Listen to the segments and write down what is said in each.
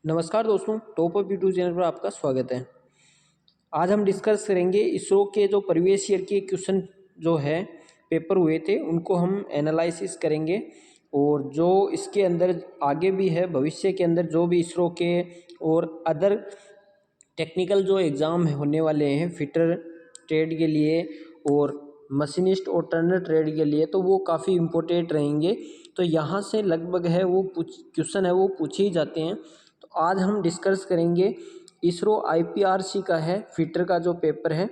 नमस्कार दोस्तों, top of YouTube channel पर आपका स्वागत है। आज हम डिस्कस करेंगे इसरो के जो प्रीवियस ईयर के क्वेश्चन जो है पेपर हुए थे उनको हम एनालिसिस करेंगे और जो इसके अंदर आगे भी है भविष्य के अंदर जो भी इसरो के और अदर टेक्निकल जो एग्ज़ाम होने वाले हैं फिटर ट्रेड के लिए और मशीनिस्ट और टर्नर ट्रेड के लिए, तो वो काफ़ी इम्पोर्टेंट रहेंगे। तो यहाँ से लगभग है वो क्वेश्चन है वो पूछे ही जाते हैं। तो आज हम डिस्कस करेंगे इसरो IPRC का है फिटर का जो पेपर है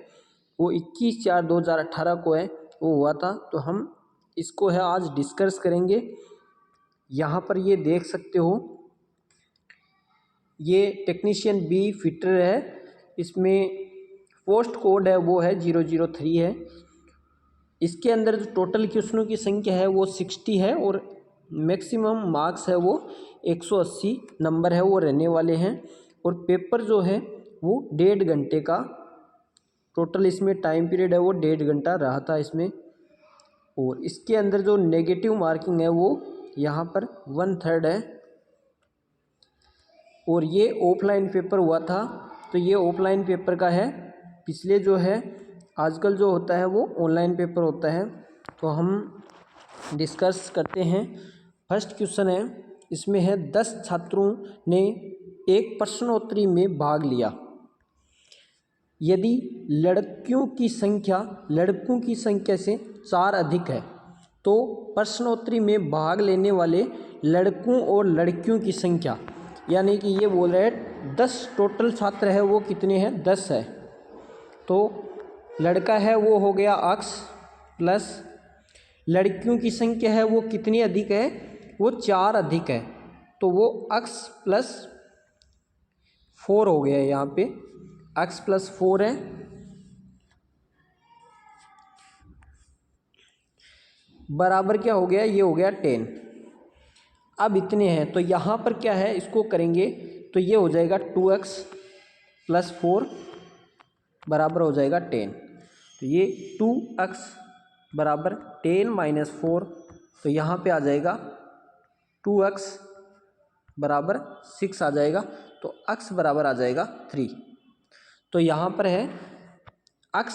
वो 21/4/2018 को है, वो हुआ था। तो हम इसको है आज डिस्कस करेंगे। यहाँ पर ये देख सकते हो, ये टेक्नीशियन बी फिटर है, इसमें पोस्ट कोड है वो है 003 है। इसके अंदर जो टोटल क्वेश्चनों की संख्या है वो 60 है और मैक्सिमम मार्क्स है वो 180 नंबर है वो रहने वाले हैं। और पेपर जो है वो 1.5 घंटे का टोटल इसमें टाइम पीरियड है वो 1.5 घंटा रहा था इसमें। और इसके अंदर जो नेगेटिव मार्किंग है वो यहाँ पर 1/3 है। और ये ऑफलाइन पेपर हुआ था, तो ये ऑफलाइन पेपर का है। पिछले जो है आजकल जो होता है वो ऑनलाइन पेपर होता है। तो हम डिस्कस करते हैं। फर्स्ट क्वेश्चन है, इसमें है 10 छात्रों ने एक प्रश्नोत्तरी में भाग लिया। यदि लड़कियों की संख्या लड़कों की संख्या से 4 अधिक है तो प्रश्नोत्तरी में भाग लेने वाले लड़कों और लड़कियों की संख्या, यानी कि ये बोल रहे हैं 10 टोटल छात्र है वो कितने हैं, 10 है। तो लड़का है वो हो गया x प्लस लड़कियों की संख्या है वो कितनी अधिक है, वो 4 अधिक है, तो वो x प्लस 4 हो गया। यहाँ पे x प्लस 4 है, बराबर क्या हो गया, ये हो गया 10। अब इतने हैं तो यहाँ पर क्या है, इसको करेंगे तो ये हो जाएगा 2x प्लस 4 बराबर हो जाएगा 10। तो ये 2x बराबर 10 माइनस 4, तो यहाँ पे आ जाएगा 2x बराबर 6 आ जाएगा, तो x बराबर आ जाएगा 3। तो यहाँ पर है x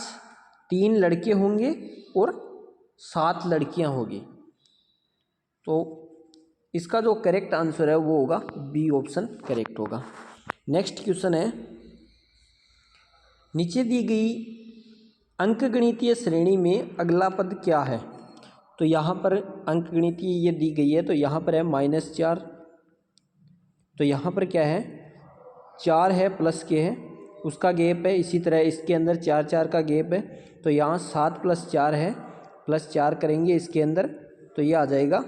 3 लड़के होंगे और 7 लड़कियाँ होगी। तो इसका जो करेक्ट आंसर है वो होगा बी ऑप्शन करेक्ट होगा। नेक्स्ट क्वेश्चन है, नीचे दी गई अंकगणितीय श्रेणी में अगला पद क्या है। तो यहाँ पर अंकगणितीय ये दी गई है, तो यहाँ पर है -4, तो यहाँ पर क्या है 4 है प्लस के है उसका गैप है, इसी तरह इसके अंदर 4 का गैप है। तो यहाँ 7 + 4 है, +4 करेंगे इसके अंदर तो ये आ जाएगा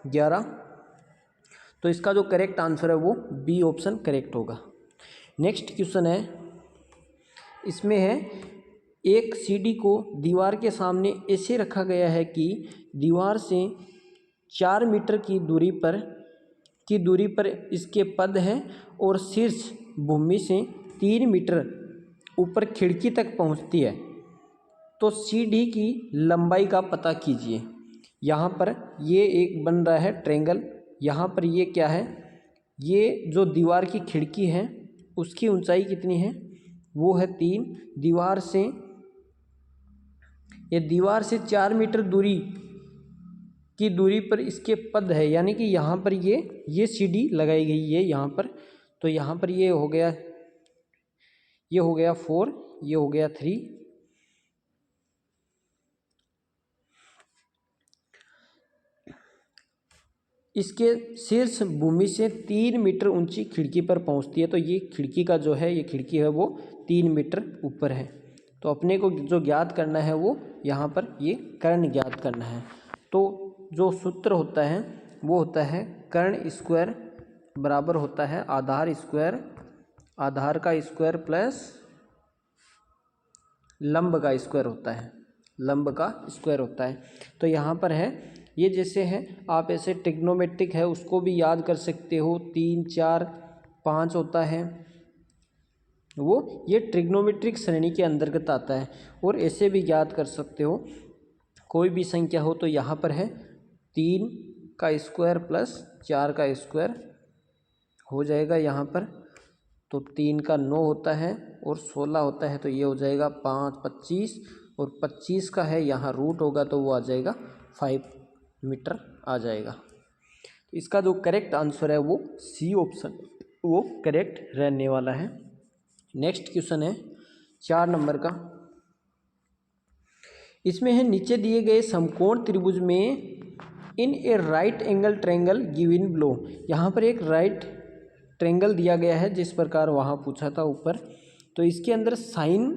11। तो इसका जो करेक्ट आंसर है वो बी ऑप्शन करेक्ट होगा। नेक्स्ट क्वेश्चन है, इसमें है एक सीढ़ी को दीवार के सामने ऐसे रखा गया है कि दीवार से 4 मीटर की दूरी पर इसके पद हैं और शीर्ष भूमि से 3 मीटर ऊपर खिड़की तक पहुंचती है। तो सीढ़ी की लंबाई का पता कीजिए। यहाँ पर ये एक बन रहा है ट्रायंगल, यहाँ पर ये क्या है, ये जो दीवार की खिड़की है उसकी ऊंचाई कितनी है, वो है 3। दीवार से 4 मीटर दूरी पर इसके पद है, यानी कि यहाँ पर ये सीढ़ी लगाई गई है यहाँ पर। तो यहाँ पर ये हो गया 4, ये हो गया 3। इसके शीर्ष भूमि से 3 मीटर ऊंची खिड़की पर पहुंचती है। तो ये खिड़की का जो है, ये खिड़की है वो 3 मीटर ऊपर है। तो अपने को जो ज्ञात करना है वो यहाँ पर ये कर्ण ज्ञात करना है। तो जो सूत्र होता है वो होता है कर्ण स्क्वायर बराबर होता है आधार का स्क्वायर प्लस लंब का स्क्वायर होता है। तो यहाँ पर है ये जैसे है, आप ऐसे ट्रिग्नोमेट्रिक है उसको भी याद कर सकते हो, 3 4 5 होता है वो, ये ट्रिग्नोमेट्रिक श्रेणी के अंतर्गत आता है। और ऐसे भी याद कर सकते हो, कोई भी संख्या हो तो यहाँ पर है 3 का स्क्वायर प्लस 4 का स्क्वायर हो जाएगा यहाँ पर। तो 3 का 9 होता है और 16 होता है, तो ये हो जाएगा 5 25, और 25 का है यहाँ रूट होगा तो वो आ जाएगा 5 मीटर आ जाएगा। तो इसका जो करेक्ट आंसर है वो सी ऑप्शन वो करेक्ट रहने वाला है। नेक्स्ट क्वेश्चन है 4 नंबर का। इसमें है नीचे दिए गए समकोण त्रिभुज में in a right angle triangle given below. यहाँ पर एक राइट ट्रायंगल दिया गया है जिस प्रकार वहाँ पूछा था ऊपर। तो इसके अंदर साइन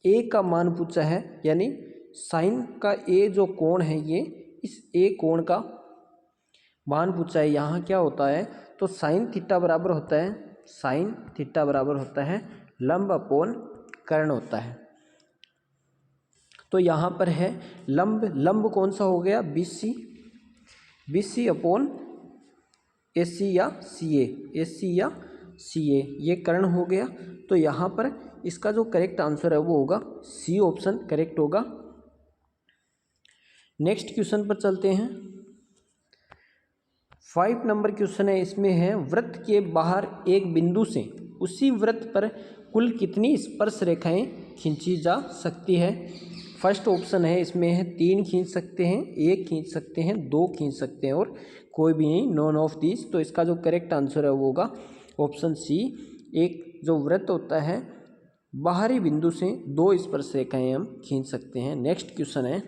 ए का मान पूछा है, यानी साइन का ए जो कोण है ये, इस ए कोण का मान पूछा है। यहाँ क्या होता है, तो साइन थीटा बराबर होता है, साइन थीटा बराबर होता है लंब अपॉन कर्ण होता है। तो यहाँ पर है लंब, लंब कौन सा हो गया, बी सी अपॉन ए सी या सी या सी ए, ये कर्ण हो गया। तो यहाँ पर इसका जो करेक्ट आंसर है वो होगा सी ऑप्शन करेक्ट होगा। नेक्स्ट क्वेश्चन पर चलते हैं। 5 नंबर क्वेश्चन है। इसमें है वृत्त के बाहर एक बिंदु से उसी वृत्त पर कुल कितनी स्पर्श रेखाएं खींची जा सकती है। फर्स्ट ऑप्शन है, इसमें है 3 खींच सकते हैं, 1 खींच सकते हैं, 2 खींच सकते हैं और कोई भी नहीं, नॉन ऑफ दिस। तो इसका जो करेक्ट आंसर है वो होगा ऑप्शन सी। एक जो वृत्त होता है बाहरी बिंदु से 2 स्पर्श रेखाएं हम खींच सकते हैं। नेक्स्ट क्वेश्चन है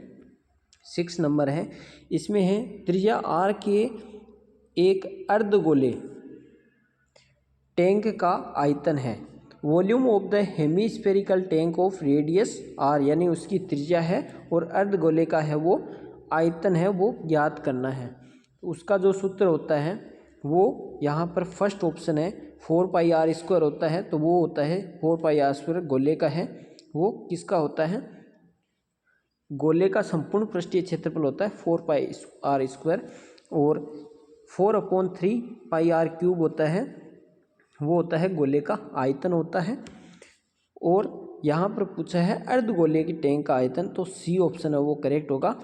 6 नंबर है। इसमें है त्रिज्या आर के एक अर्धगोले टैंक का आयतन है, volume of the hemispherical tank of radius R, यानी उसकी त्रिज्या है और अर्धगोले का है वो आयतन है, वो ज्ञात करना है। उसका जो सूत्र होता है वो यहाँ पर फर्स्ट ऑप्शन है 4 पाई आर स्क्वायर होता है। तो वो होता है 4 पाई आर स्क्वायर गोले का है, वो किसका होता है, गोले का संपूर्ण पृष्ठीय क्षेत्रफल होता है 4 पाई आर स्क्वायर, और 4/3 पाई आर क्यूब होता है, वो होता है गोले का आयतन होता है। और यहाँ पर पूछा है अर्धगोले की टैंक का आयतन, तो सी ऑप्शन है वो करेक्ट होगा,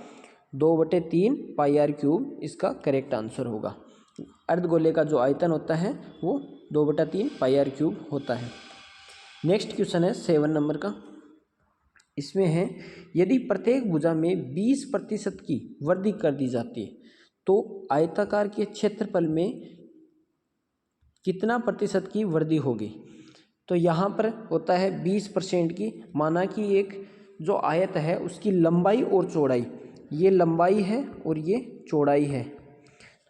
2/3 पाई आर क्यूब इसका करेक्ट आंसर होगा। अर्धगोले का जो आयतन होता है वो 2/3 पाई आर क्यूब होता है। नेक्स्ट क्वेश्चन है 7 नंबर का। इसमें है यदि प्रत्येक भुजा में 20% की वृद्धि कर दी जाती है तो आयताकार के क्षेत्रफल में कितना प्रतिशत की वृद्धि होगी। तो यहाँ पर होता है 20% की। माना कि एक जो आयत है उसकी लंबाई और चौड़ाई, ये लंबाई है और ये चौड़ाई है।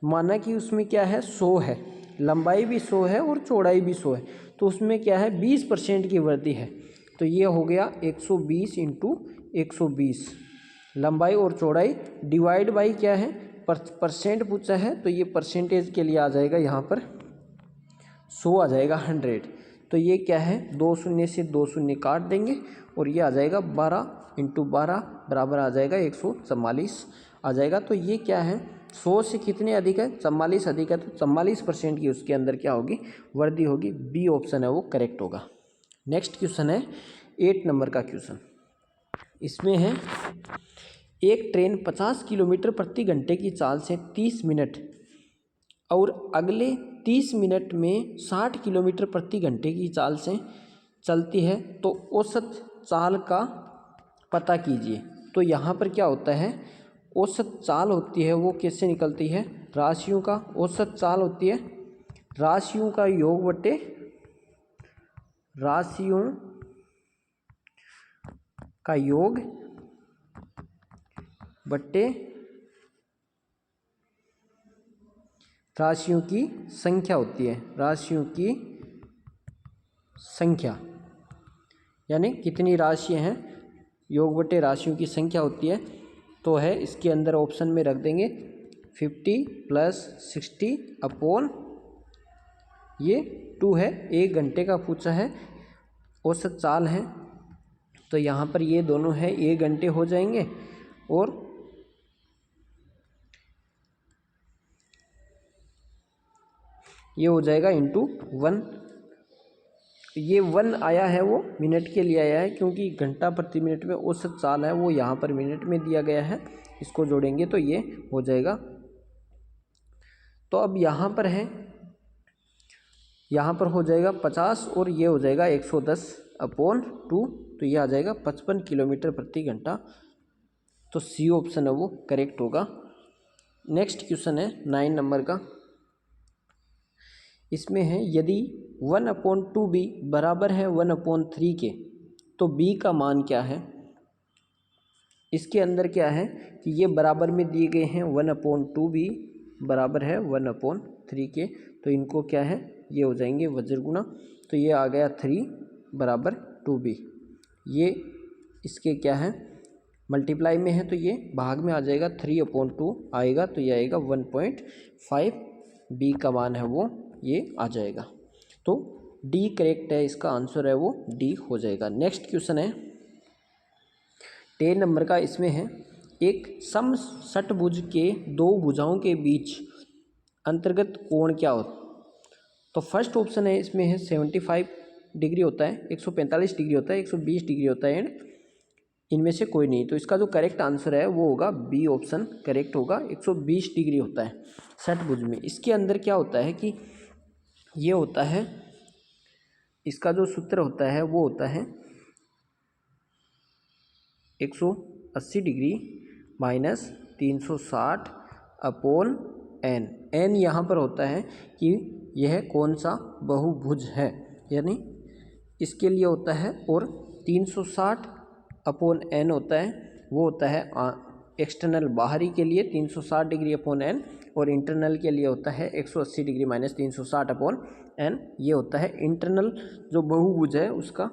माना कि उसमें क्या है 100 है, लंबाई भी 100 है और चौड़ाई भी 100 है, तो उसमें क्या है 20% की वृद्धि है। तो ये हो गया 120 × 120, लंबाई और चौड़ाई डिवाइड बाई क्या है परसेंट पूछा है, तो ये परसेंटेज के लिए आ जाएगा यहाँ पर 100 आ जाएगा 100। तो ये क्या है 2 शून्य से 2 शून्य काट देंगे और ये आ जाएगा 12 × 12 बराबर आ जाएगा 144 आ जाएगा। तो ये क्या है 100 से कितने अधिक है, 44 अधिक है, तो 44% की उसके अंदर क्या होगी वृद्धि होगी। बी ऑप्शन है वो करेक्ट होगा। नेक्स्ट क्वेश्चन है 8 नंबर का क्वेश्चन। इसमें है एक ट्रेन 50 किलोमीटर प्रति घंटे की चाल से 30 मिनट और अगले 30 मिनट में 60 किलोमीटर प्रति घंटे की चाल से चलती है, तो औसत चाल का पता कीजिए। तो यहाँ पर क्या होता है, औसत चाल होती है वो कैसे निकलती है, राशियों का औसत चाल होती है राशियों का योग बटे राशियों का योग बट्टे राशियों की संख्या होती है, राशियों की संख्या यानी कितनी राशियां हैं, योग बटे राशियों की संख्या होती है। तो है इसके अंदर ऑप्शन में रख देंगे 50 + 60 अपॉन ये 2 है, 1 घंटे का पूछा है, औसत चाल है, तो यहाँ पर ये दोनों है 1 घंटे हो जाएंगे और ये हो जाएगा ×1। ये 1 आया है वो मिनट के लिए आया है, क्योंकि घंटा प्रति मिनट में औसत चाल है वो यहाँ पर मिनट में दिया गया है, इसको जोड़ेंगे तो ये हो जाएगा। तो अब यहाँ पर है यहाँ पर हो जाएगा 50 और ये हो जाएगा 110/2, तो ये आ जाएगा 55 किलोमीटर प्रति घंटा। तो सी ऑप्शन है वो करेक्ट होगा। नेक्स्ट क्वेश्चन है 9 नंबर का। इसमें है यदि 1/2b बराबर है 1/3 के, तो b का मान क्या है। इसके अंदर क्या है कि ये बराबर में दिए गए हैं 1/2b बराबर है 1/3 के, तो इनको क्या है ये हो जाएंगे वज्र गुणा। तो ये आ गया 3 बराबर 2b। ये इसके क्या है मल्टीप्लाई में है, तो ये भाग में आ जाएगा 3/2 आएगा, तो ये आएगा 1.5। b का मान है वो ये आ जाएगा। तो डी करेक्ट है, इसका आंसर है वो डी हो जाएगा। नेक्स्ट क्वेश्चन है 10 नंबर का। इसमें है एक समषटभुज के दो भुजाओं के बीच अंतर्गत कोण क्या हो। तो फर्स्ट ऑप्शन है इसमें है 75 डिग्री होता है, 145 डिग्री होता है, 120 डिग्री होता है, एंड इनमें से कोई नहीं। तो इसका जो करेक्ट आंसर है वो होगा बी ऑप्शन करेक्ट होगा। 120 डिग्री होता है षटभुज में। इसके अंदर क्या होता है कि ये होता है, इसका जो सूत्र होता है वो होता है 180 डिग्री माइनस 360/n। n यहाँ पर होता है कि यह कौन सा बहुभुज है, यानी इसके लिए होता है, और 360/n होता है वो होता है एक्सटर्नल बाहरी के लिए 360 डिग्री/n, और इंटरनल के लिए होता है 180 डिग्री माइनस 360/n। ये होता है इंटरनल जो बहुभुज है उसका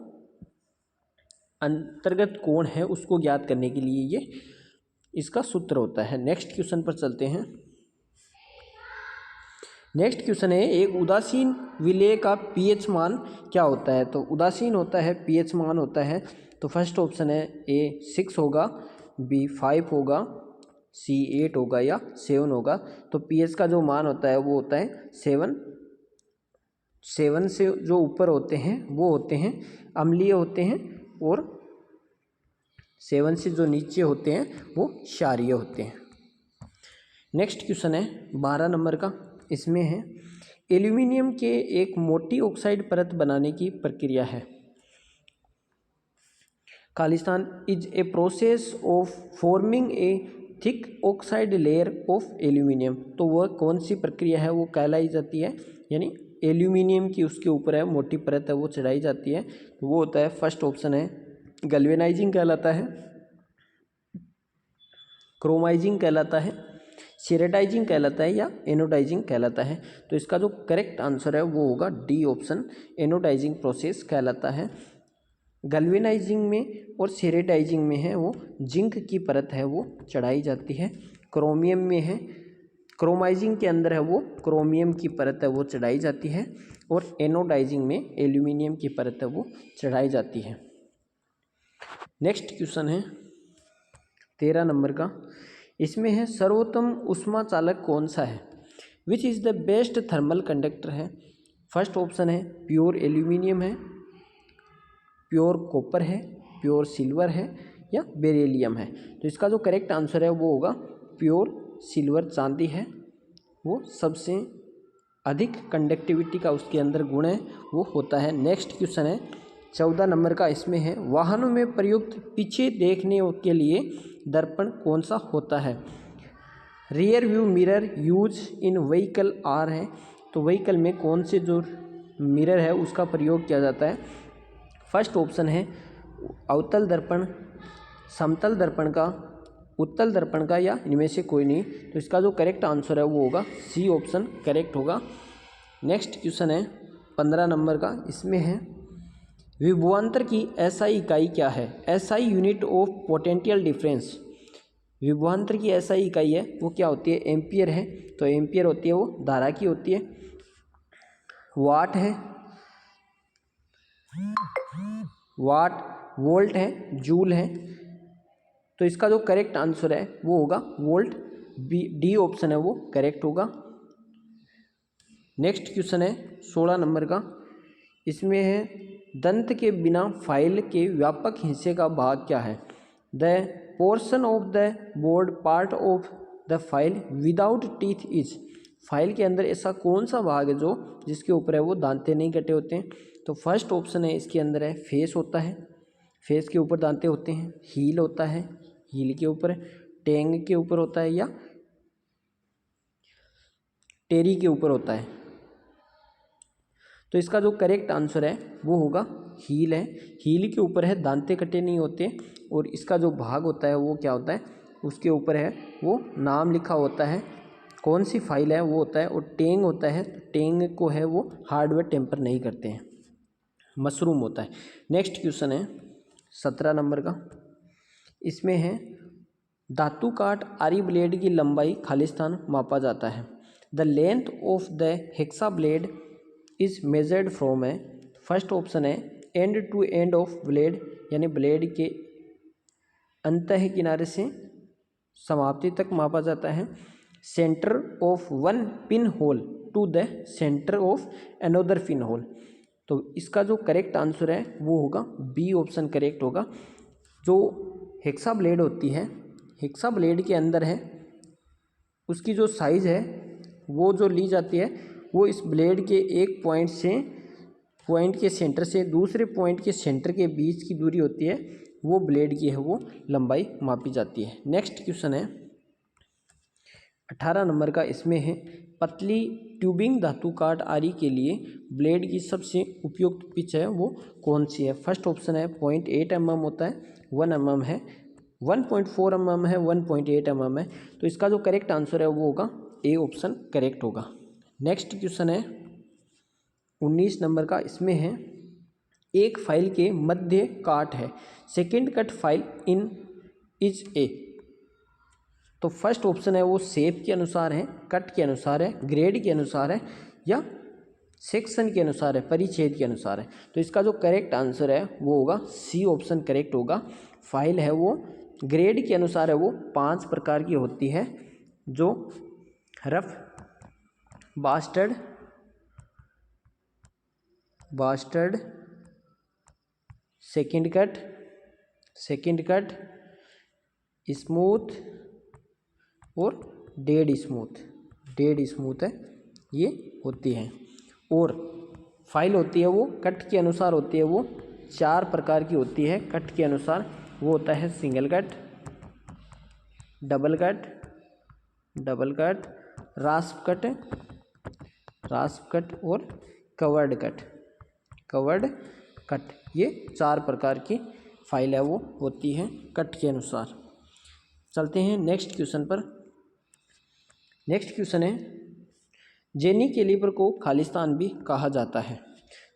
अंतर्गत कोण है उसको ज्ञात करने के लिए ये इसका सूत्र होता है। नेक्स्ट क्वेश्चन पर चलते हैं। नेक्स्ट क्वेश्चन है एक उदासीन विलेय का पीएच मान क्या होता है। तो उदासीन होता है पीएच मान होता है, तो फर्स्ट ऑप्शन है ए 6 होगा, बी 5 होगा, सी 8 होगा या 7 होगा। तो पीएच का जो मान होता है वो होता है 7। 7 से जो ऊपर होते हैं वो होते हैं अम्लीय होते हैं, और 7 से जो नीचे होते हैं वो क्षारीय होते हैं। नेक्स्ट क्वेश्चन है 12 नंबर का। इसमें है एल्यूमिनियम के एक मोटी ऑक्साइड परत बनाने की प्रक्रिया है। Khalistan is a process of forming a thick oxide layer of aluminium. तो वह कौन सी प्रक्रिया है वो कहलाई जाती है, यानी एल्यूमिनियम की उसके ऊपर है मोटी परत है वो चढ़ाई जाती है, तो वो होता है फर्स्ट ऑप्शन है गैल्वेनाइजिंग कहलाता है, क्रोमाइजिंग कहलाता है, सेरेटाइजिंग कहलाता है या एनोडाइजिंग कहलाता है। तो इसका जो करेक्ट आंसर है वो होगा डी ऑप्शन, एनोडाइजिंग प्रोसेस कहलाता है। गैल्वेनाइजिंग में और सेरेटाइजिंग में है वो जिंक की परत है वो चढ़ाई जाती है। क्रोमियम में है, क्रोमाइजिंग के अंदर है वो क्रोमियम की परत है वो चढ़ाई जाती है, और एनोडाइजिंग में एल्यूमिनियम की परत है वो चढ़ाई जाती है। नेक्स्ट क्वेश्चन है 13 नंबर का। इसमें है सर्वोत्तम ऊष्मा चालक कौन सा है, which is the best thermal conductor है। फर्स्ट ऑप्शन है प्योर एल्यूमिनियम है, प्योर कॉपर है, प्योर सिल्वर है या बेरिलियम है। तो इसका जो करेक्ट आंसर है वो होगा प्योर सिल्वर, चांदी है वो सबसे अधिक कंडक्टिविटी का उसके अंदर गुण है वो होता है। नेक्स्ट क्वेश्चन है 14 नंबर का। इसमें है वाहनों में प्रयुक्त पीछे देखने के लिए दर्पण कौन सा होता है। Rear view mirror use in vehicle are है। तो व्हीकल में कौन से जो मिरर है उसका प्रयोग किया जाता है। फर्स्ट ऑप्शन है अवतल दर्पण, समतल दर्पण का, उत्तल दर्पण का या इनमें से कोई नहीं। तो इसका जो करेक्ट आंसर है वो होगा सी ऑप्शन करेक्ट होगा। नेक्स्ट क्वेश्चन है 15 नंबर का। इसमें है विभवांतर की एसआई इकाई क्या है। SI unit of potential difference. विभवांतर की एसआई इकाई है वो क्या होती है, एम्पियर है। तो एम्पियर होती है वो धारा की होती है। वाट है, वाट, वोल्ट है, जूल है। तो इसका जो करेक्ट आंसर है वो होगा वोल्ट, बी डी ऑप्शन है वो करेक्ट होगा। नेक्स्ट क्वेश्चन है 16 नंबर का। इसमें है दंत के बिना फाइल के व्यापक हिस्से का भाग क्या है। The portion of the board part of the file without teeth is. File के अंदर ऐसा कौन सा भाग है जो जिसके ऊपर है वो दांते नहीं कटे होते हैं? तो फर्स्ट ऑप्शन है इसके अंदर है फेस होता है, फेस के ऊपर दांते होते हैं। हील होता है, हील के ऊपर। टेंग के ऊपर होता है या टेरी के ऊपर होता है। तो इसका जो करेक्ट आंसर है वो होगा हील है। हील के ऊपर है, दांते कटे नहीं होते। और इसका जो भाग होता है वो क्या होता है, उसके ऊपर है वो नाम लिखा होता है, कौन सी फाइल है वो होता है। और टेंग होता है, टेंग को है वो हार्डवेयर टेम्पर नहीं करते हैं। मशरूम होता है। नेक्स्ट क्वेश्चन है 17 नंबर का। इसमें है धातु काट आरी ब्लेड की लंबाई खालिस्तान मापा जाता है। The length of the hexa blade is measured from है। फर्स्ट ऑप्शन है end to end of blade, यानी ब्लेड के अंतः किनारे से समाप्ति तक मापा जाता है। Centre of one pin hole to the centre of another pin hole. तो इसका जो करेक्ट आंसर है वो होगा बी ऑप्शन करेक्ट होगा। जो हेक्सा ब्लेड होती है, हेक्सा ब्लेड के अंदर है उसकी जो साइज़ है वो जो ली जाती है वो इस ब्लेड के एक पॉइंट के सेंटर से दूसरे पॉइंट के सेंटर के बीच की दूरी होती है, वो ब्लेड की है वो लंबाई मापी जाती है। नेक्स्ट क्वेश्चन है 18 नंबर का। इसमें है पतली ट्यूबिंग धातु काट आरी के लिए ब्लेड की सबसे उपयुक्त पिच है वो कौन सी है? फर्स्ट ऑप्शन है 0.8 mm होता है, 1 mm है, 1.4 mm है, 1.8 mm है। तो इसका जो करेक्ट आंसर है वो होगा ए ऑप्शन करेक्ट होगा। नेक्स्ट क्वेश्चन है 19 नंबर का। इसमें है एक फाइल के मध्य काट है, second cut file in is a. तो फर्स्ट ऑप्शन है वो शेप के अनुसार है, कट के अनुसार है, ग्रेड के अनुसार है, या सेक्शन के अनुसार है, परिच्छेद के अनुसार है। तो इसका जो करेक्ट आंसर है वो होगा सी ऑप्शन करेक्ट होगा। फाइल है वो ग्रेड के अनुसार है वो 5 प्रकार की होती है, जो rough, bastard, second cut, smooth और डेड स्मूथ है ये होती है। और फाइल होती है वो कट के अनुसार होती है, वो 4 प्रकार की होती है कट के अनुसार। वो होता है single cut, double cut, रास्प cut और कवर्ड कट। ये 4 प्रकार की फाइल है वो होती है कट के अनुसार। चलते हैं नेक्स्ट क्वेश्चन पर। नेक्स्ट क्वेश्चन है जेनी कैलिपर को खालिस्तान भी कहा जाता है।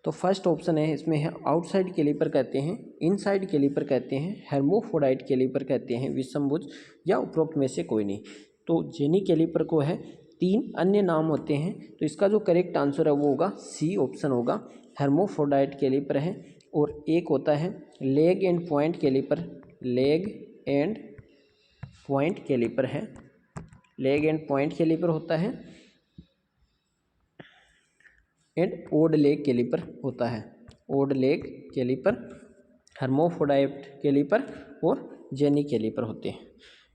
तो फर्स्ट ऑप्शन है इसमें है आउटसाइड कैलिपर कहते हैं, इनसाइड कैलिपर कहते हैं, हेर्मोफ्रोडाइट कैलिपर कहते हैं, विषमभुज, या उपरोक्त में से कोई नहीं। तो जेनी कैलिपर को है 3 अन्य नाम होते हैं। तो इसका जो करेक्ट आंसर है वो होगा सी ऑप्शन होगा, हेर्मोफ्रोडाइट कैलिपर है। और एक होता है leg and point calliper, leg and point calliper है, लेग एंड पॉइंट कैलिपर होता है, एंड ओड लेग कैलिपर होता है, odd leg calliper, hermaphrodite calliper और जेनी कैलिपर होते हैं।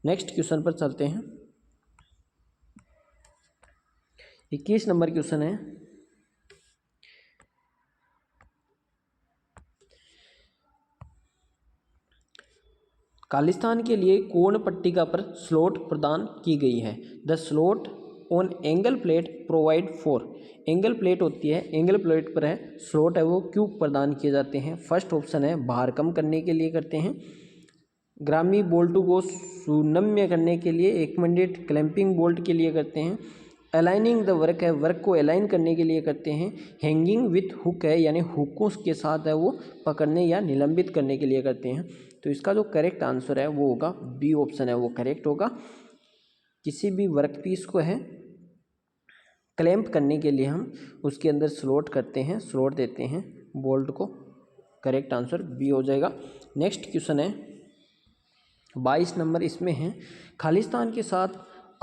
नेक्स्ट क्वेश्चन पर चलते हैं। 21 नंबर क्वेश्चन है खालिस्तान के लिए कोण पट्टिका पर स्लॉट प्रदान की गई है। The slot on angle plate provide for, angle plate होती है, एंगल प्लेट पर है स्लॉट है वो क्यों प्रदान किए जाते हैं? फर्स्ट ऑप्शन है भार कम करने के लिए करते हैं, ग्रामी बोल्ट को सुनम्य करने के लिए, एकमंडेट क्लैंपिंग बोल्ट के लिए करते हैं, अलाइनिंग द वर्क है वर्क को अलाइन करने के लिए करते हैं, हैंगिंग विथ हुक है यानी हुकों के साथ है वो पकड़ने या निलंबित करने के लिए करते हैं। तो इसका जो करेक्ट आंसर है वो होगा बी ऑप्शन है वो करेक्ट होगा। किसी भी वर्क पीस को है क्लैंप करने के लिए हम उसके अंदर स्लॉट करते हैं, स्लॉट देते हैं बोल्ट को। करेक्ट आंसर बी हो जाएगा। नेक्स्ट क्वेश्चन है 22 नंबर। इसमें है खालिस्तान के साथ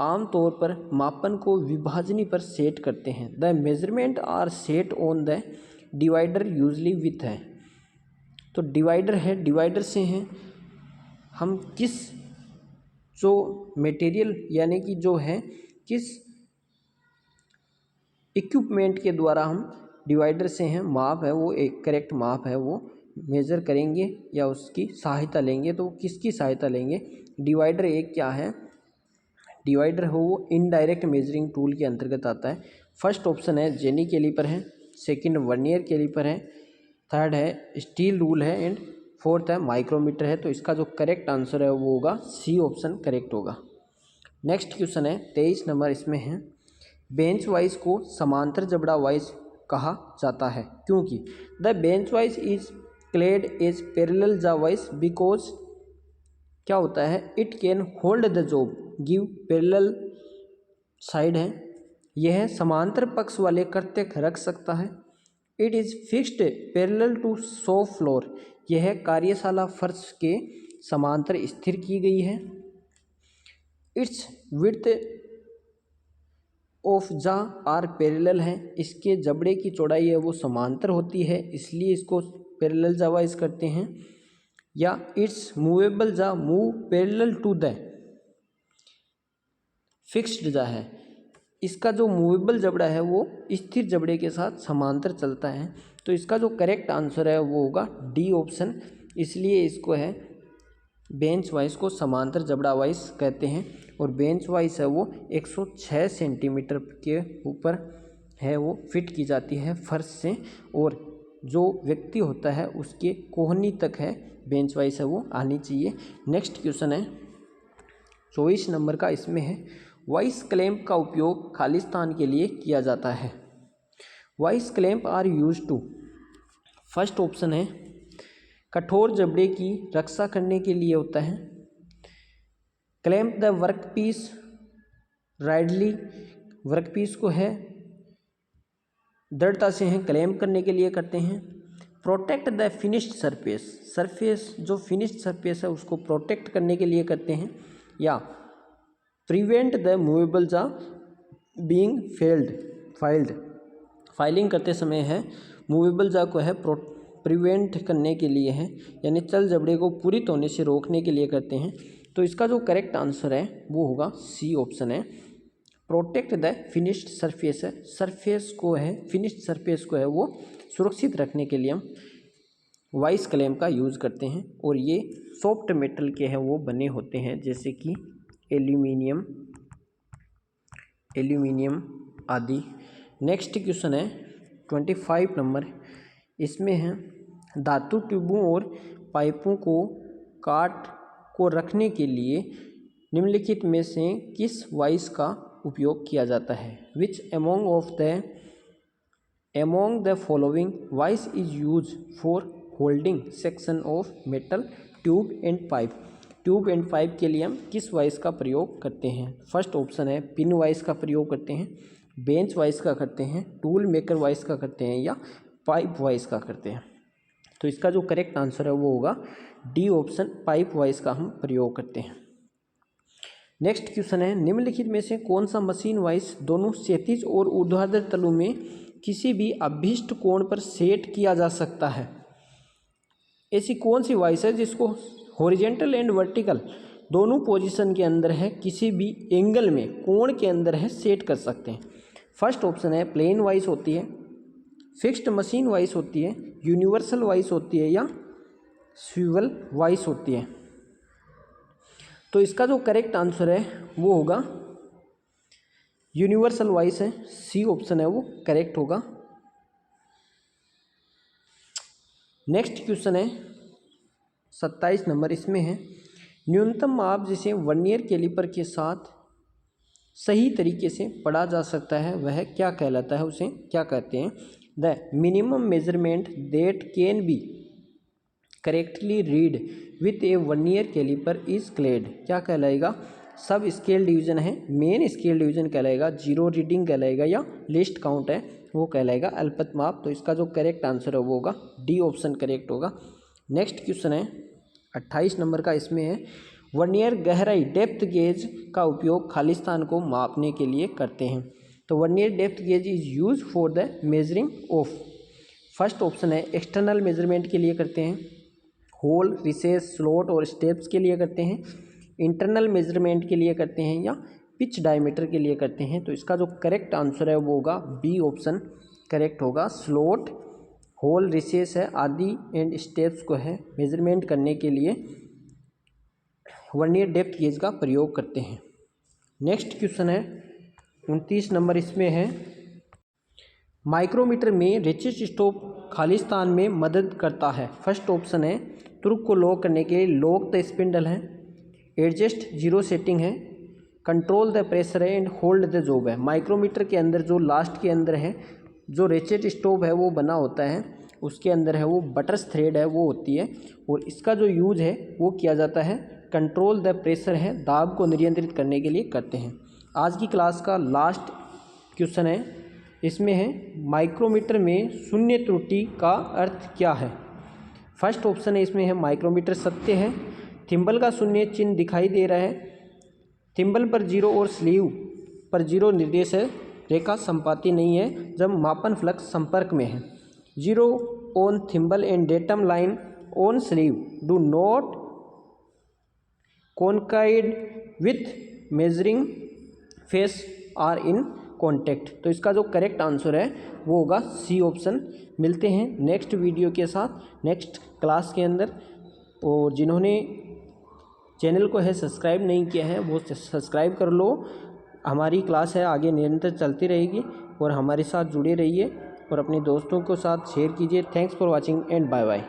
आमतौर पर मापन को विभाजनी पर सेट करते हैं। The measurement are set on the divider usually with है। तो डिवाइडर है, डिवाइडर से हैं हम किस जो मटेरियल यानी कि जो है किस इक्विपमेंट के द्वारा हम डिवाइडर से हैं माप है वो एक करेक्ट माप है वो मेज़र करेंगे या उसकी सहायता लेंगे, तो किसकी सहायता लेंगे? डिवाइडर एक क्या है? डिवाइडर हो वो इनडायरेक्ट मेजरिंग टूल के अंतर्गत आता है। फर्स्ट ऑप्शन है जेनी कैलिपर है, सेकंड वर्नियर कैलिपर है, थर्ड है स्टील रूल है एंड फोर्थ है माइक्रोमीटर है। तो इसका जो करेक्ट आंसर है वो होगा सी ऑप्शन करेक्ट होगा। नेक्स्ट क्वेश्चन है 23 नंबर, इसमें है बेंच वाइज को समांतर जबड़ा वाइज कहा जाता है क्योंकि the bench vice is called as parallel jaw vice because क्या होता है? It can hold the job give parallel side है, यह समांतर पक्ष वाले कृत्यक रख सकता है। It is fixed parallel to shop floor, यह कार्यशाला फर्श के समांतर स्थिर की गई है। Its width of jaw are parallel है, इसके जबड़े की चौड़ाई है वो समांतर होती है इसलिए इसको पैरेलल जा वाइज करते हैं। या its movable jaw move parallel to the fixed jaw है, इसका जो मूवेबल जबड़ा है वो स्थिर जबड़े के साथ समांतर चलता है। तो इसका जो करेक्ट आंसर है वो होगा डी ऑप्शन, इसलिए इसको है बेंच वाइज को समांतर जबड़ा वाइज कहते हैं। और बेंच वाइज है वो 106 सेंटीमीटर के ऊपर है वो फिट की जाती है फर्श से, और जो व्यक्ति होता है उसके कोहनी तक है बेंच वाइज है वो आनी चाहिए। नेक्स्ट क्वेश्चन है 24 नंबर का, इसमें है वाइस क्लैंप का उपयोग खालिस्तान के लिए किया जाता है। Vice clamp are use to, first option है कठोर जबड़े की रक्षा करने के लिए होता है। क्लैंप द वर्कपीस राइडली, वर्कपीस को है दृढ़ता से हैं क्लैंप करने के लिए करते हैं। Protect the finished surface, surface जो फिनिश्ड सरफेस है उसको प्रोटेक्ट करने के लिए करते हैं। या प्रिवेंट द मूवेबल जा बीइंग फाइल्ड, फाइलिंग करते समय है मूवेबल जा को है प्रिवेंट करने के लिए है, यानी चल जबड़े को पूरी होने से रोकने के लिए करते हैं। तो इसका जो करेक्ट आंसर है वो होगा सी ऑप्शन है प्रोटेक्ट द फिनिश्ड सरफेस है, सरफेस को है फिनिश्ड सरफेस को है वो सुरक्षित रखने के लिए हम वाइस क्लैंप का यूज़ करते हैं। और ये सॉफ्ट मेटल के हैं वो बने होते हैं जैसे कि एल्यूमिनियम आदि। नेक्स्ट क्वेश्चन है 25 नंबर, इसमें है धातु ट्यूबों और पाइपों को काट को रखने के लिए निम्नलिखित में से किस वाइस का उपयोग किया जाता है? विच among the following wise is used for holding section of metal tube and pipe? Tube and pipe के लिए हम किस वाइस का प्रयोग करते हैं? फर्स्ट ऑप्शन है पिन वाइस का प्रयोग करते हैं, बेंच वाइस का करते हैं, टूल मेकर वाइस का करते हैं, या पाइप वाइस का करते हैं। तो इसका जो करेक्ट आंसर है वो होगा डी ऑप्शन, पाइप वाइस का हम प्रयोग करते हैं। नेक्स्ट क्वेश्चन है निम्नलिखित में से कौन सा मशीन वाइस दोनों क्षैतिज और ऊर्ध्वाधर तलों में किसी भी अभीष्ट कोण पर सेट किया जा सकता है? ऐसी कौन सी वाइस है जिसको हॉरिजेंटल एंड वर्टिकल दोनों पोजीशन के अंदर है, किसी भी एंगल में कोण के अंदर है सेट कर सकते हैं? फर्स्ट ऑप्शन है प्लेन वाइस होती है, फिक्स्ड मशीन वाइस होती है, यूनिवर्सल वाइस होती है, या स्विवल वाइस होती है। तो इसका जो करेक्ट आंसर है वो होगा यूनिवर्सल वाइस है, सी ऑप्शन है वो करेक्ट होगा। नेक्स्ट क्वेश्चन है 27 नंबर, इसमें है न्यूनतम माप जिसे वर्नियर कैलिपर के साथ सही तरीके से पढ़ा जा सकता है वह क्या कहलाता है, उसे क्या कहते हैं? The minimum measurement that can be correctly read with a vernier caliper is called, क्या कहलाएगा? सब स्केल डिवीजन है, मेन स्केल डिवीजन कहलाएगा, जीरो रीडिंग कहलाएगा, या लिस्ट काउंट है वो कहलाएगा अल्पत माप। तो इसका जो करेक्ट आंसर है वो होगा डी ऑप्शन करेक्ट होगा। नेक्स्ट क्वेश्चन है 28 नंबर का, इसमें है वर्नियर गहराई डेप्थ गेज का उपयोग खालिस्तान को मापने के लिए करते हैं। तो vernier depth gauge is use for the measuring of, first option है एक्सटर्नल मेजरमेंट के लिए करते हैं, होल रिसेस स्लॉट और स्टेप्स के लिए करते हैं, इंटरनल मेजरमेंट के लिए करते हैं, या पिच डायमीटर के लिए करते हैं। तो इसका जो करेक्ट आंसर है वो होगा बी ऑप्शन करेक्ट होगा। स्लॉट, होल, रिसेस है आदि एंड स्टेप्स को है मेजरमेंट करने के लिए वर्नियर डेप्थ गेज का प्रयोग करते हैं। नेक्स्ट क्वेश्चन है 29 नंबर, इसमें है माइक्रोमीटर में रेचिस्ट स्टॉप खाली स्थान में मदद करता है। फर्स्ट ऑप्शन है तुर्क को लॉक करने के लिए लॉक द स्पिंडल है, एडजस्ट जीरो सेटिंग है, कंट्रोल द प्रेशर है एंड होल्ड द जॉब है। माइक्रोमीटर के अंदर जो लास्ट के अंदर है जो रेचेट स्टॉप है वो बना होता है, उसके अंदर है वो बटर्स थ्रेड है वो होती है, और इसका जो यूज है वो किया जाता है कंट्रोल द प्रेशर है दाब को नियंत्रित करने के लिए करते हैं। आज की क्लास का लास्ट क्वेश्चन है, इसमें है माइक्रोमीटर में शून्य त्रुटि का अर्थ क्या है। फर्स्ट ऑप्शन है इसमें है माइक्रोमीटर सत्य है, थिम्बल का शून्य चिन्ह दिखाई दे रहा है, थिम्बल पर जीरो और स्लीव पर जीरो निर्देश है, रेखा संपाती नहीं है जब मापन फ्लक्स संपर्क में है, zero on thimble and datum line on sleeve do not coincide with measuring face are in contact. तो इसका जो करेक्ट आंसर है वो होगा सी ऑप्शन। मिलते हैं नेक्स्ट वीडियो के साथ नेक्स्ट क्लास के अंदर, और जिन्होंने चैनल को है सब्सक्राइब नहीं किया है वो सब्सक्राइब कर लो। हमारी क्लास है आगे निरंतर चलती रहेगी और हमारे साथ जुड़े रहिए और अपने दोस्तों के साथ शेयर कीजिए। Thanks for watching and bye bye.